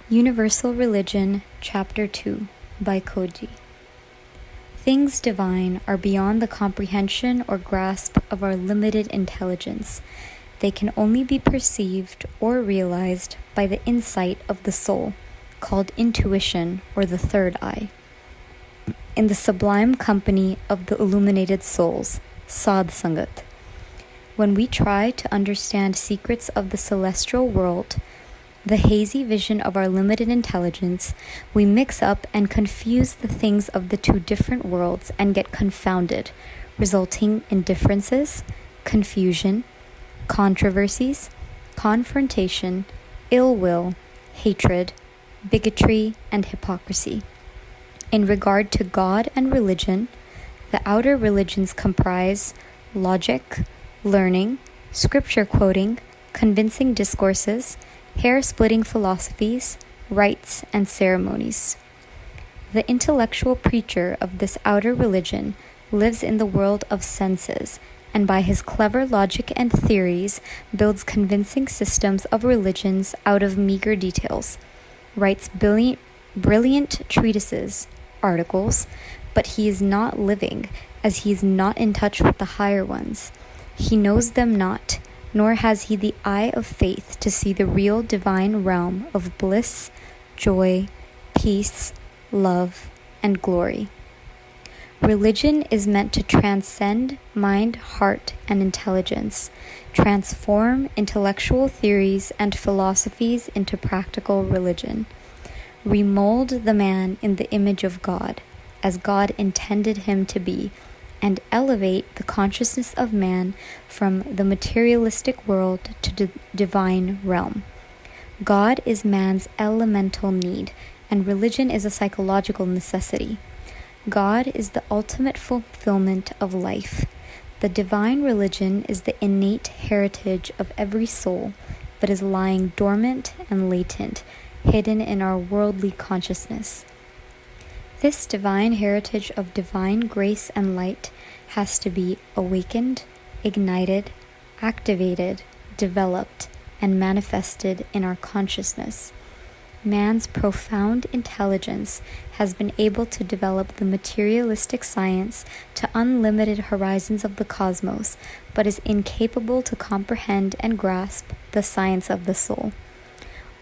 Universal Religion, Chapter 2, by Khoji. Things divine are beyond the comprehension or grasp of our limited intelligence. They can only be perceived or realized by the insight of the soul, called intuition or the third eye. In the sublime company of the illuminated souls, Sadh Sangat. When we try to understand secrets of the celestial world, the hazy vision of our limited intelligence, we mix up and confuse the things of the two different worlds and get confounded, resulting in differences, confusion, controversies, confrontation, ill will, hatred, bigotry, and hypocrisy. In regard to God and religion, the outer religions comprise logic, learning, scripture quoting, convincing discourses, hair-splitting philosophies, rites, and ceremonies. The intellectual preacher of this outer religion lives in the world of senses, and by his clever logic and theories builds convincing systems of religions out of meager details, writes brilliant treatises, articles, but he is not living, as he is not in touch with the higher ones. He knows them not, nor has he the eye of faith to see the real divine realm of bliss, joy, peace, love, and glory. Religion is meant to transcend mind, heart, and intelligence, transform intellectual theories and philosophies into practical religion, remold the man in the image of God, as God intended him to be, and elevate the consciousness of man from the materialistic world to the divine realm. God is man's elemental need, and religion is a psychological necessity. God is the ultimate fulfillment of life. The divine religion is the innate heritage of every soul, but is lying dormant and latent, hidden in our worldly consciousness. This divine heritage of divine grace and light has to be awakened, ignited, activated, developed, and manifested in our consciousness. Man's profound intelligence has been able to develop the materialistic science to unlimited horizons of the cosmos, but is incapable to comprehend and grasp the science of the soul.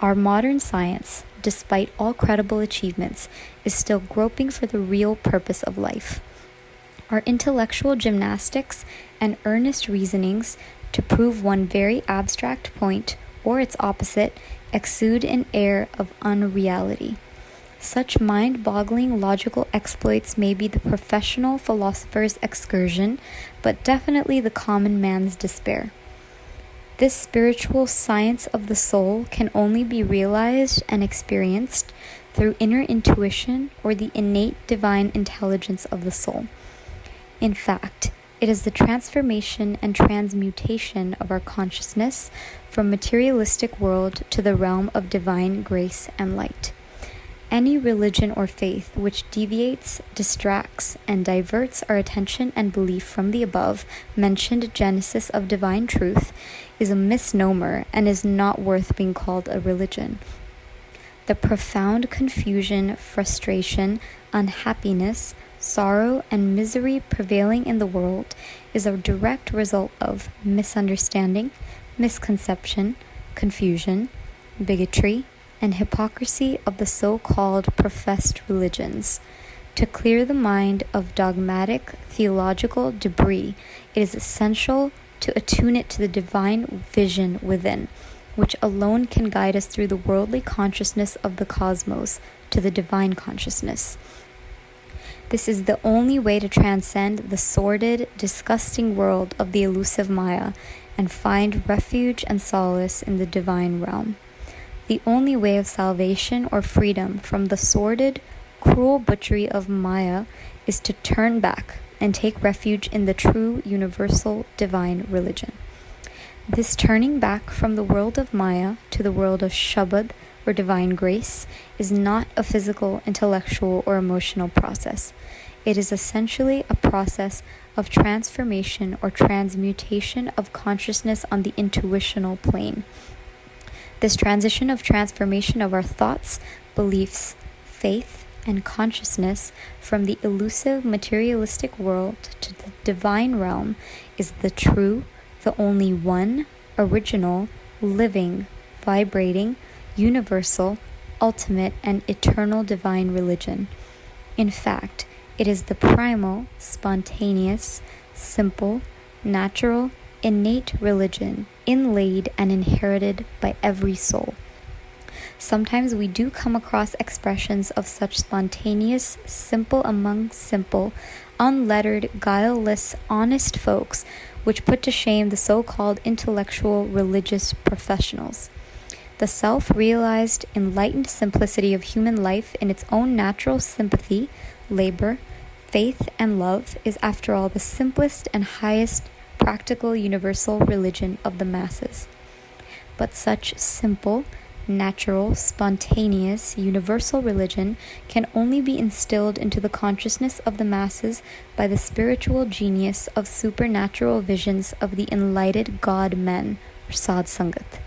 Our modern science, despite all credible achievements, is still groping for the real purpose of life. Our intellectual gymnastics and earnest reasonings to prove one very abstract point or its opposite exude an air of unreality. Such mind-boggling logical exploits may be the professional philosopher's excursion, but definitely the common man's despair. This spiritual science of the soul can only be realized and experienced through inner intuition or the innate divine intelligence of the soul. In fact, it is the transformation and transmutation of our consciousness from materialistic world to the realm of divine grace and light. Any religion or faith which deviates, distracts, and diverts our attention and belief from the above mentioned genesis of divine truth is a misnomer and is not worth being called a religion. The profound confusion, frustration, unhappiness, sorrow, and misery prevailing in the world is a direct result of misunderstanding, misconception, confusion, bigotry, and hypocrisy of the so-called professed religions. To clear the mind of dogmatic theological debris, it is essential to attune it to the divine vision within, which alone can guide us through the worldly consciousness of the cosmos to the divine consciousness. This is the only way to transcend the sordid, disgusting world of the elusive Maya and find refuge and solace in the divine realm. The only way of salvation or freedom from the sordid, cruel butchery of Maya is to turn back and take refuge in the true, universal, divine religion. This turning back from the world of Maya to the world of Shabad, or divine grace, is not a physical, intellectual, or emotional process. It is essentially a process of transformation or transmutation of consciousness on the intuitional plane. This transition of transformation of our thoughts, beliefs, faith, and consciousness from the elusive materialistic world to the divine realm is the true, the only one, original, living, vibrating, universal, ultimate, and eternal divine religion. In fact, it is the primal, spontaneous, simple, natural, innate religion inlaid and inherited by every soul. Sometimes we do come across expressions of such spontaneous, simple among simple, unlettered, guileless, honest folks which put to shame the so-called intellectual religious professionals. The self-realized, enlightened simplicity of human life in its own natural sympathy, labor, faith, and love is, after all, the simplest and highest practical universal religion of the masses. But such simple, natural, spontaneous, universal religion can only be instilled into the consciousness of the masses by the spiritual genius of supernatural visions of the enlightened God-men, or Sad Sangat.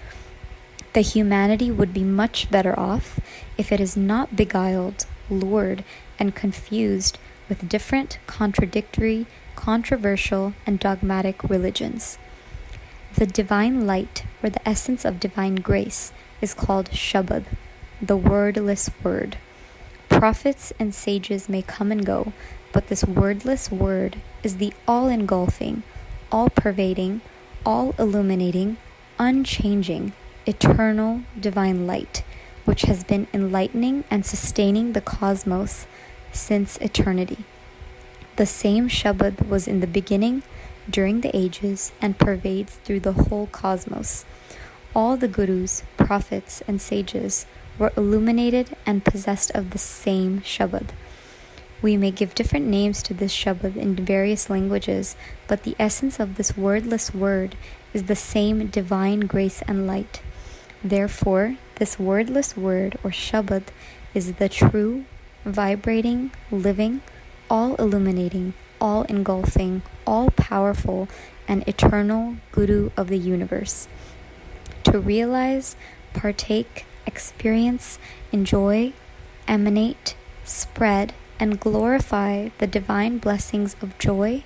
The humanity would be much better off if it is not beguiled, lured, and confused with different, contradictory, controversial, and dogmatic religions. The divine light, or the essence of divine grace, is called Shabad, the wordless word. Prophets and sages may come and go, but this wordless word is the all-engulfing, all-pervading, all-illuminating, unchanging, eternal divine light, which has been enlightening and sustaining the cosmos since eternity. The same Shabad was in the beginning, during the ages, and pervades through the whole cosmos. All the gurus, prophets, and sages were illuminated and possessed of the same Shabad. We may give different names to this Shabad in various languages, but the essence of this wordless word is the same divine grace and light. Therefore, this wordless word, or Shabad, is the true, vibrating, living, all-illuminating, all-engulfing, all-powerful, and eternal Guru of the universe. To realize, partake, experience, enjoy, emanate, spread, and glorify the divine blessings of joy,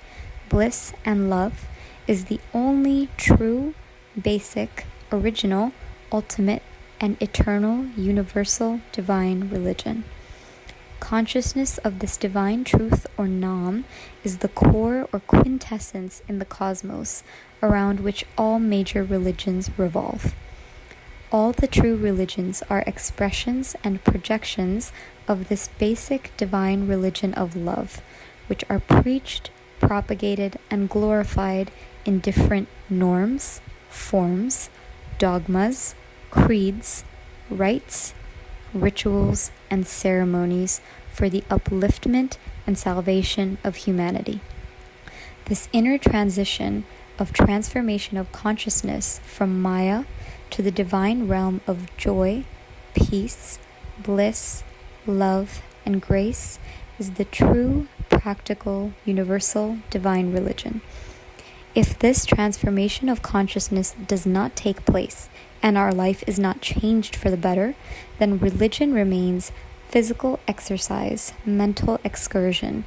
bliss, and love is the only true, basic, original, ultimate, and eternal universal divine religion. Consciousness of this divine truth, or Nam, is the core or quintessence in the cosmos around which all major religions revolve. All the true religions are expressions and projections of this basic divine religion of love, which are preached, propagated, and glorified in different norms, forms, dogmas, creeds, rites, rituals, and ceremonies for the upliftment and salvation of humanity. This inner transition of transformation of consciousness from Maya to the divine realm of joy, peace, bliss, love, and grace is the true, practical, universal divine religion. If this transformation of consciousness does not take place and our life is not changed for the better, then religion remains physical exercise, mental excursion,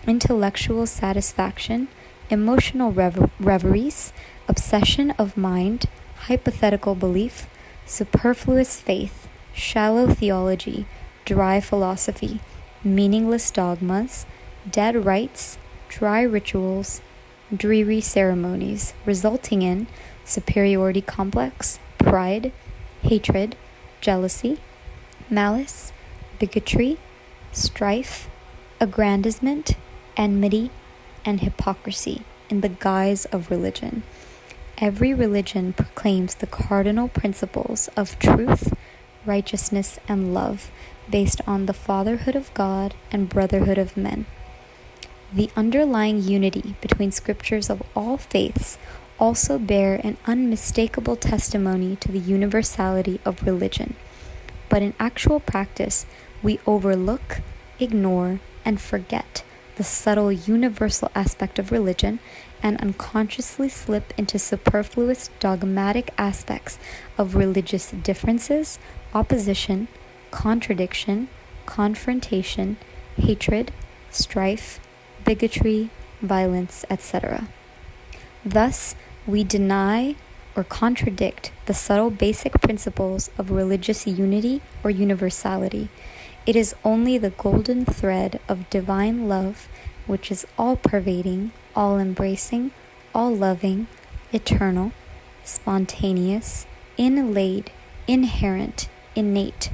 intellectual satisfaction, emotional reveries, obsession of mind, hypothetical belief, superfluous faith, shallow theology, dry philosophy, meaningless dogmas, dead rites, dry rituals, dreary ceremonies, resulting in superiority complex, pride, hatred, jealousy, malice, bigotry, strife, aggrandizement, enmity, and hypocrisy in the guise of religion. Every religion proclaims the cardinal principles of truth, righteousness, and love based on the fatherhood of God and brotherhood of men. The underlying unity between scriptures of all faiths also bear an unmistakable testimony to the universality of religion. But in actual practice, we overlook, ignore, and forget the subtle universal aspect of religion and unconsciously slip into superfluous dogmatic aspects of religious differences, opposition, contradiction, confrontation, hatred, strife, bigotry, violence, etc. Thus, we deny or contradict the subtle basic principles of religious unity or universality. It is only the golden thread of divine love, which is all-pervading, all-embracing, all-loving, eternal, spontaneous, inlaid, inherent, innate,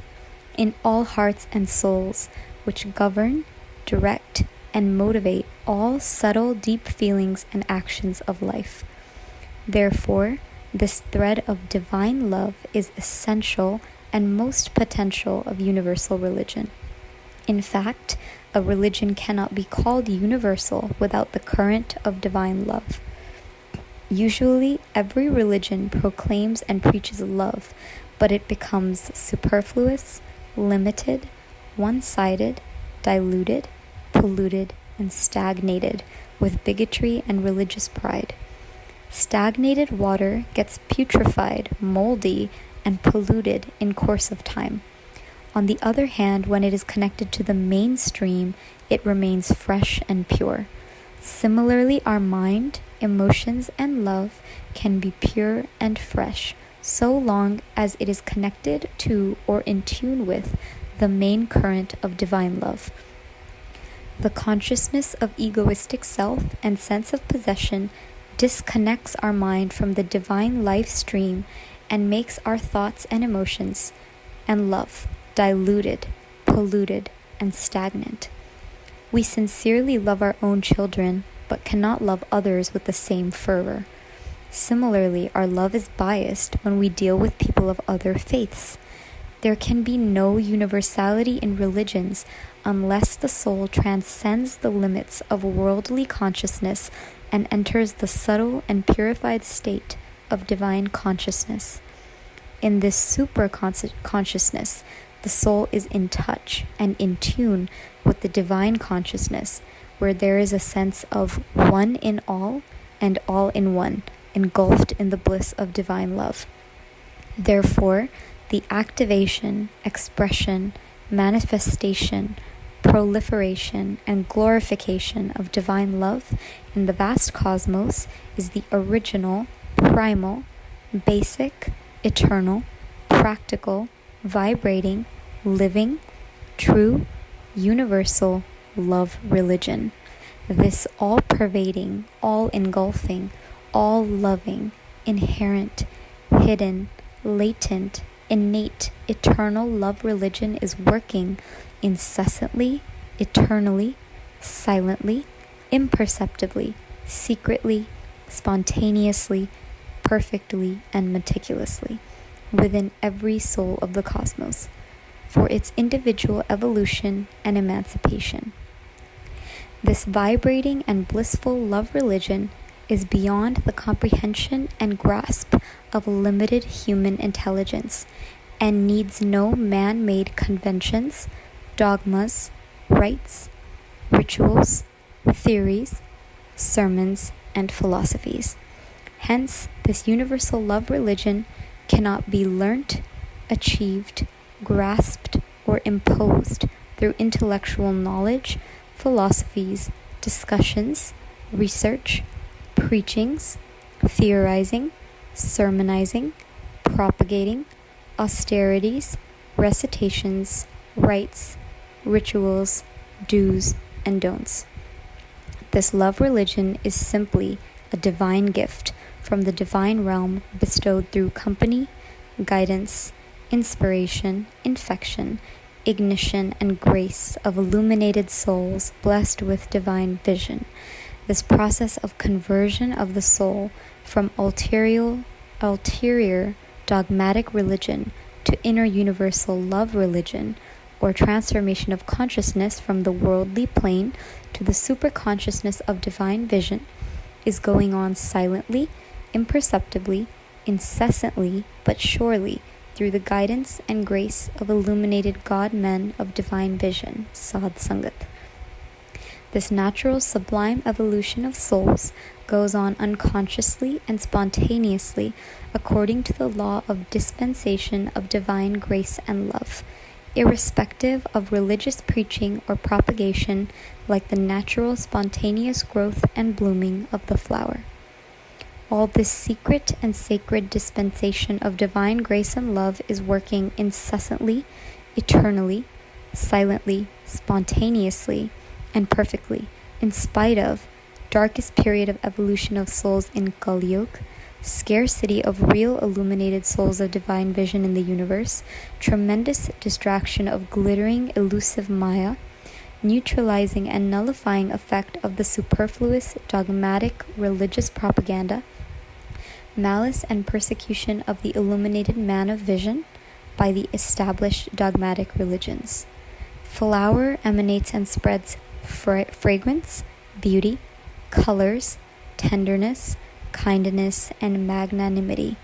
in all hearts and souls, which govern, direct, and motivate all subtle, deep feelings and actions of life. Therefore, this thread of divine love is essential and most potential of universal religion. In fact, a religion cannot be called universal without the current of divine love. Usually, every religion proclaims and preaches love, but it becomes superfluous, limited, one-sided, diluted, polluted, and stagnated with bigotry and religious pride. Stagnated water gets putrefied, moldy, and polluted in course of time. On the other hand, when it is connected to the mainstream, it remains fresh and pure. Similarly, our mind, emotions, and love can be pure and fresh so long as it is connected to or in tune with the main current of divine love. The consciousness of egoistic self and sense of possession disconnects our mind from the divine life stream and makes our thoughts and emotions and love diluted, polluted, and stagnant. We sincerely love our own children, but cannot love others with the same fervor. Similarly, our love is biased when we deal with people of other faiths. There can be no universality in religions unless the soul transcends the limits of worldly consciousness and enters the subtle and purified state of divine consciousness. In this super-consciousness, the soul is in touch and in tune with the divine consciousness, where there is a sense of one in all and all in one, engulfed in the bliss of divine love. Therefore, the activation, expression, manifestation, proliferation, and glorification of divine love in the vast cosmos is the original, primal, basic, eternal, practical, vibrating, living, true, universal love religion. This all-pervading, all-engulfing, all-loving, inherent, hidden, latent, innate, eternal love religion is working incessantly, eternally, silently, imperceptibly, secretly, spontaneously, perfectly, and meticulously within every soul of the cosmos for its individual evolution and emancipation. This vibrating and blissful love religion is beyond the comprehension and grasp of limited human intelligence and needs no man-made conventions, dogmas, rites, rituals, theories, sermons, and philosophies. Hence, this universal love religion cannot be learnt, achieved, grasped, or imposed through intellectual knowledge, philosophies, discussions, research, preachings, theorizing, sermonizing, propagating, austerities, recitations, rites, rituals, do's, and don'ts. This love religion is simply a divine gift from the divine realm bestowed through company, guidance, inspiration, infection, ignition, and grace of illuminated souls blessed with divine vision. This process of conversion of the soul from ulterior dogmatic religion to inner universal love religion, or transformation of consciousness from the worldly plane to the superconsciousness of divine vision, is going on silently, imperceptibly, incessantly, but surely, through the guidance and grace of illuminated God men of divine vision, Sadh Sangat. This natural sublime evolution of souls goes on unconsciously and spontaneously according to the law of dispensation of divine grace and love, irrespective of religious preaching or propagation, like the natural spontaneous growth and blooming of the flower. All this secret and sacred dispensation of divine grace and love is working incessantly, eternally, silently, spontaneously, and perfectly, in spite of darkest period of evolution of souls in Kali Yuga, scarcity of real illuminated souls of divine vision in the universe, tremendous distraction of glittering elusive Maya, neutralizing and nullifying effect of the superfluous dogmatic religious propaganda, malice and persecution of the illuminated man of vision by the established dogmatic religions. Flower emanates and spreads fragrance, beauty, colors, tenderness, kindness, and magnanimity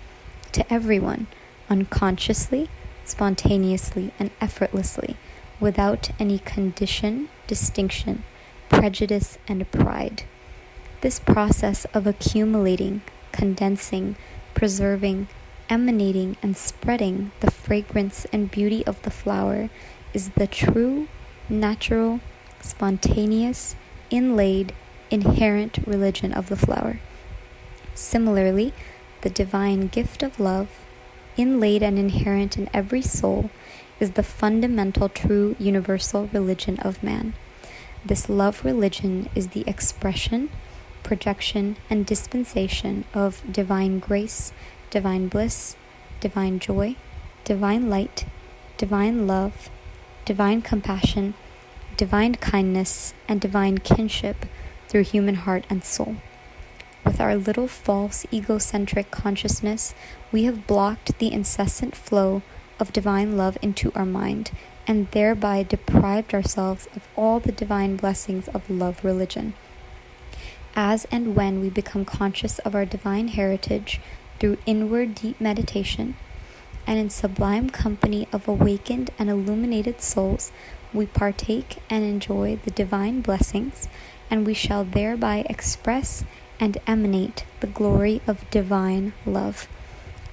to everyone, unconsciously, spontaneously, and effortlessly, without any condition, distinction, prejudice, and pride. This process of accumulating, condensing, preserving, emanating, and spreading the fragrance and beauty of the flower is the true, natural, spontaneous, inlaid, inherent religion of the flower. Similarly, the divine gift of love, inlaid and inherent in every soul, is the fundamental, true, universal religion of man. This love religion is the expression, projection, and dispensation of divine grace, divine bliss, divine joy, divine light, divine love, divine compassion, divine kindness, and divine kinship through human heart and soul. With our little false egocentric consciousness, we have blocked the incessant flow of divine love into our mind and thereby deprived ourselves of all the divine blessings of love religion. As and when we become conscious of our divine heritage through inward deep meditation, and in sublime company of awakened and illuminated souls, we partake and enjoy the divine blessings, and we shall thereby express and emanate the glory of divine love.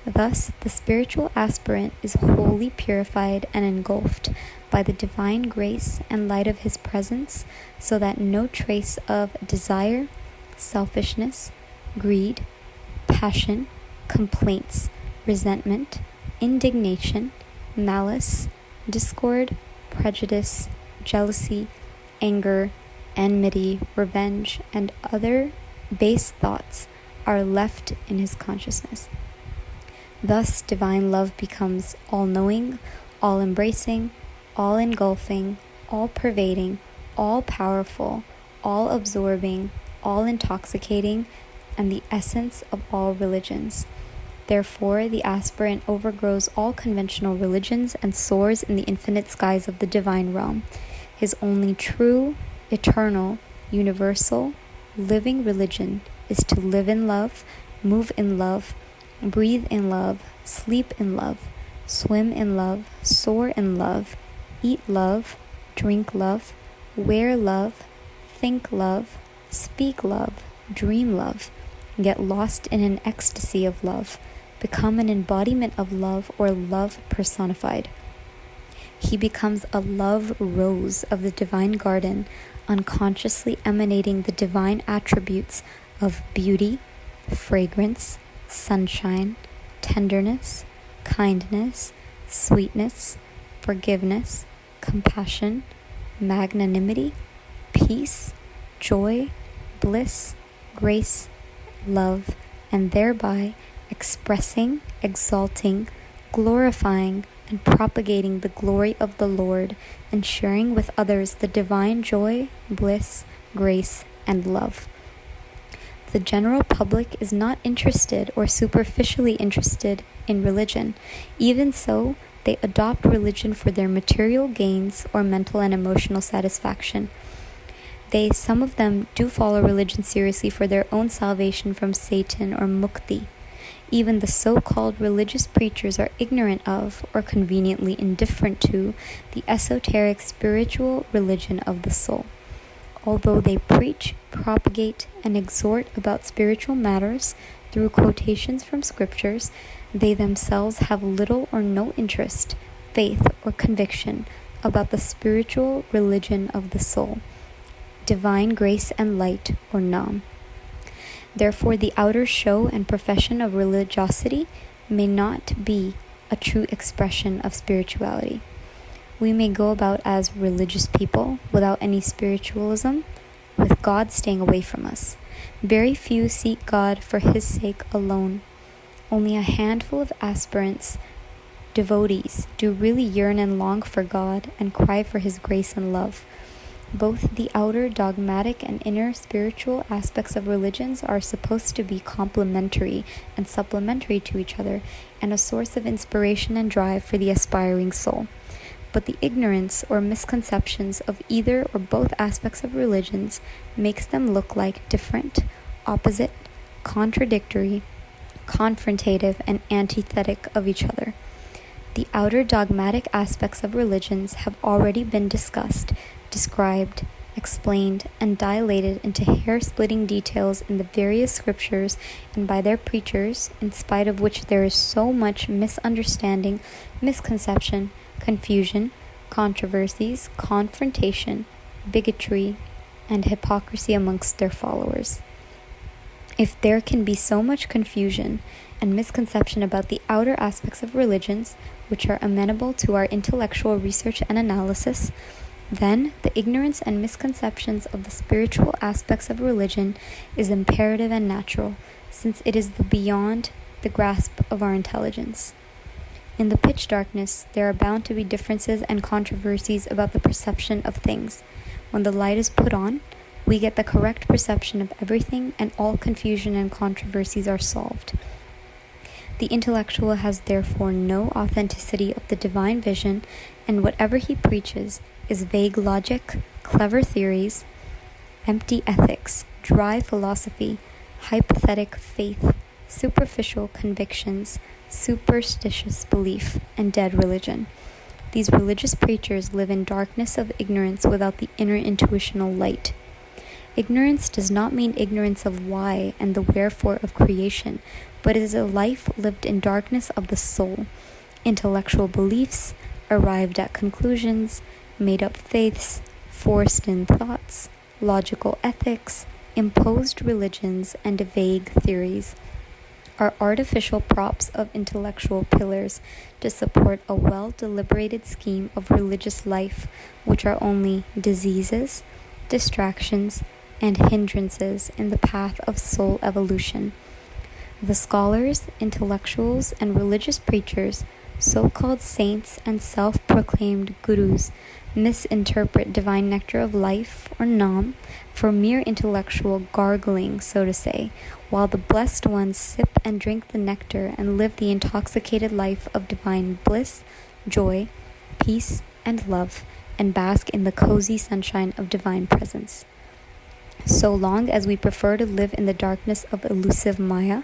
Thus, the spiritual aspirant is wholly purified and engulfed by the divine grace and light of his presence, so that no trace of desire, selfishness, greed, passion, complaints, resentment, indignation, malice, discord, prejudice, jealousy, anger, enmity, revenge, and other base thoughts are left in his consciousness. Thus, divine love becomes all-knowing, all-embracing, all-engulfing, all-pervading, all-powerful, all-absorbing, all-intoxicating, and the essence of all religions. Therefore, the aspirant overgrows all conventional religions and soars in the infinite skies of the divine realm. His only true, eternal, universal, living religion is to live in love, move in love, breathe in love, sleep in love, swim in love, soar in love, eat love, drink love, wear love, think love, speak love, dream love, get lost in an ecstasy of love, become an embodiment of love or love personified. He becomes a love rose of the divine garden, unconsciously emanating the divine attributes of beauty, fragrance, sunshine, tenderness, kindness, sweetness, forgiveness, compassion, magnanimity, peace, joy, bliss, grace, love, and thereby expressing, exalting, glorifying, and propagating the glory of the Lord, and sharing with others the divine joy, bliss, grace, and love. The general public is not interested or superficially interested in religion. Even so, they adopt religion for their material gains or mental and emotional satisfaction. Some of them do follow religion seriously for their own salvation from Satan or mukti. Even the so-called religious preachers are ignorant of, or conveniently indifferent to, the esoteric spiritual religion of the soul. although they preach, propagate, and exhort about spiritual matters through quotations from scriptures, they themselves have little or no interest, faith, or conviction about the spiritual religion of the soul, divine grace and light, or Nam. Therefore, the outer show and profession of religiosity may not be a true expression of spirituality. We may go about as religious people without any spiritualism, with God staying away from us. Very few seek God for His sake alone. Only a handful of aspirants, devotees, do really yearn and long for God and cry for His grace and love. Both the outer dogmatic and inner spiritual aspects of religions are supposed to be complementary and supplementary to each other, and a source of inspiration and drive for the aspiring soul. But the ignorance or misconceptions of either or both aspects of religions makes them look like different, opposite, contradictory, confrontative, and antithetic of each other. The outer dogmatic aspects of religions have already been discussed, described, explained, and dilated into hair-splitting details in the various scriptures and by their preachers, in spite of which there is so much misunderstanding, misconception, confusion, controversies, confrontation, bigotry, and hypocrisy amongst their followers. If there can be so much confusion and misconception about the outer aspects of religions, which are amenable to our intellectual research and analysis, then the ignorance and misconceptions of the spiritual aspects of religion is imperative and natural, since it is beyond the grasp of our intelligence. In the pitch darkness, there are bound to be differences and controversies about the perception of things. When the light is put on, we get the correct perception of everything, and all confusion and controversies are solved. The intellectual has therefore no authenticity of the divine vision, and whatever he preaches is vague logic, clever theories, empty ethics, dry philosophy, hypothetic faith, superficial convictions, superstitious belief, and dead religion. These religious preachers live in darkness of ignorance without the inner intuitional light. Ignorance does not mean ignorance of why and the wherefore of creation, but is a life lived in darkness of the soul, intellectual beliefs, arrived at conclusions, made-up faiths, forced-in thoughts, logical ethics, imposed religions, and vague theories are artificial props of intellectual pillars to support a well-deliberated scheme of religious life, which are only diseases, distractions, and hindrances in the path of soul evolution. The scholars, intellectuals, and religious preachers, so-called saints and self-proclaimed gurus, misinterpret divine nectar of life, or Nam, for mere intellectual gargling, so to say, while the blessed ones sip and drink the nectar and live the intoxicated life of divine bliss, joy, peace, and love, and bask in the cozy sunshine of divine presence. So long as we prefer to live in the darkness of elusive Maya,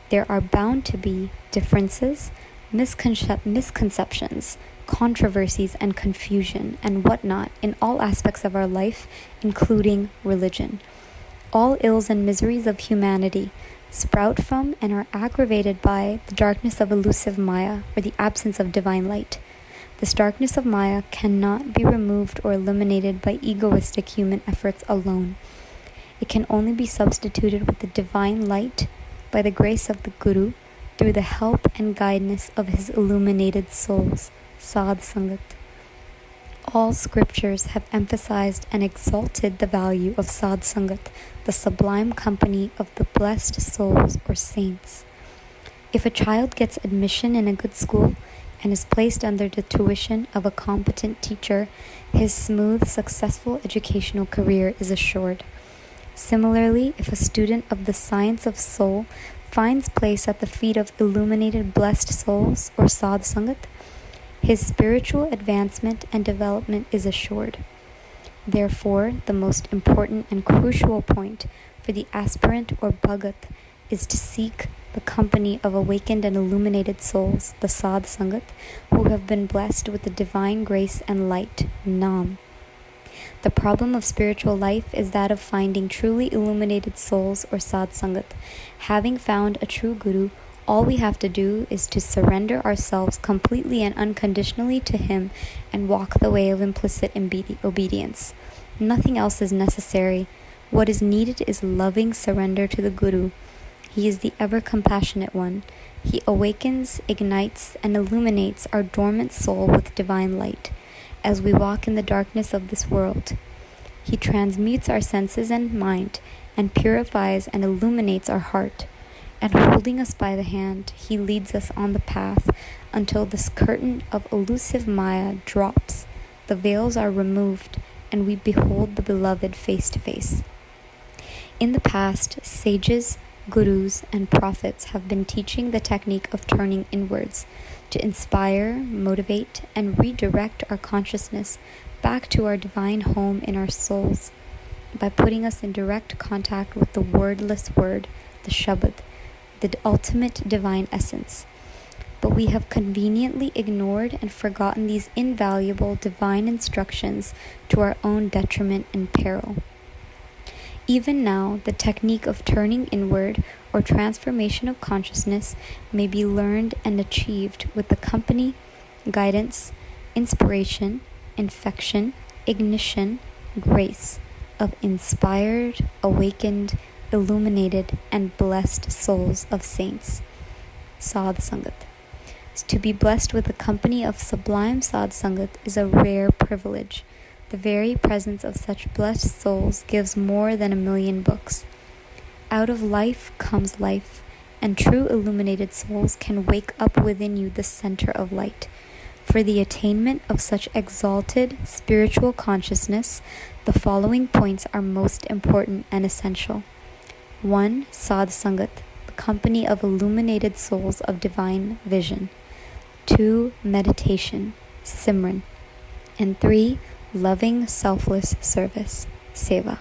there are bound to be differences, misconceptions, controversies, and confusion, and whatnot in all aspects of our life, including religion. All ills and miseries of humanity sprout from and are aggravated by the darkness of elusive Maya, or the absence of divine light. This darkness of Maya cannot be removed or eliminated by egoistic human efforts alone. It can only be substituted with the divine light by the grace of the Guru through the help and guidance of his illuminated souls, Sadh Sangat. All scriptures have emphasized and exalted the value of Sadh Sangat, the sublime company of the blessed souls or saints. If a child gets admission in a good school and is placed under the tuition of a competent teacher, his smooth, successful educational career is assured. Similarly, if a student of the science of soul finds place at the feet of illuminated blessed souls or Sadh Sangat, his spiritual advancement and development is assured. Therefore, the most important and crucial point for the aspirant or bhagat is to seek the company of awakened and illuminated souls, the Sadh Sangat, who have been blessed with the divine grace and light, Nam. The problem of spiritual life is that of finding truly illuminated souls or sadh sangat. Having found a true guru, all we have to do is to surrender ourselves completely and unconditionally to him and walk the way of implicit obedience. Nothing else is necessary. What is needed is loving surrender to the guru. He is the ever-compassionate one. He awakens, ignites, and illuminates our dormant soul with divine light as we walk in the darkness of this world. He transmutes our senses and mind and purifies and illuminates our heart. And holding us by the hand, he leads us on the path until this curtain of elusive Maya drops, the veils are removed, and we behold the beloved face to face. In the past, sages, gurus, and prophets have been teaching the technique of turning inwards to inspire, motivate, and redirect our consciousness back to our divine home in our souls by putting us in direct contact with the wordless word, the Shabad, the ultimate divine essence. But we have conveniently ignored and forgotten these invaluable divine instructions to our own detriment and peril. Even now, the technique of turning inward or transformation of consciousness may be learned and achieved with the company, guidance, inspiration, infection, ignition, grace of inspired, awakened, illuminated, and blessed souls of saints. Sadh Sangat. To be blessed with the company of sublime Sadh Sangat is a rare privilege. The very presence of such blessed souls gives more than 1,000,000 books. Out of life comes life, and true illuminated souls can wake up within you the center of light. For the attainment of such exalted spiritual consciousness, the following points are most important and essential. 1. Sadh Sangat, the company of illuminated souls of divine vision. 2. Meditation, Simran. And 3. Loving selfless service, Seva.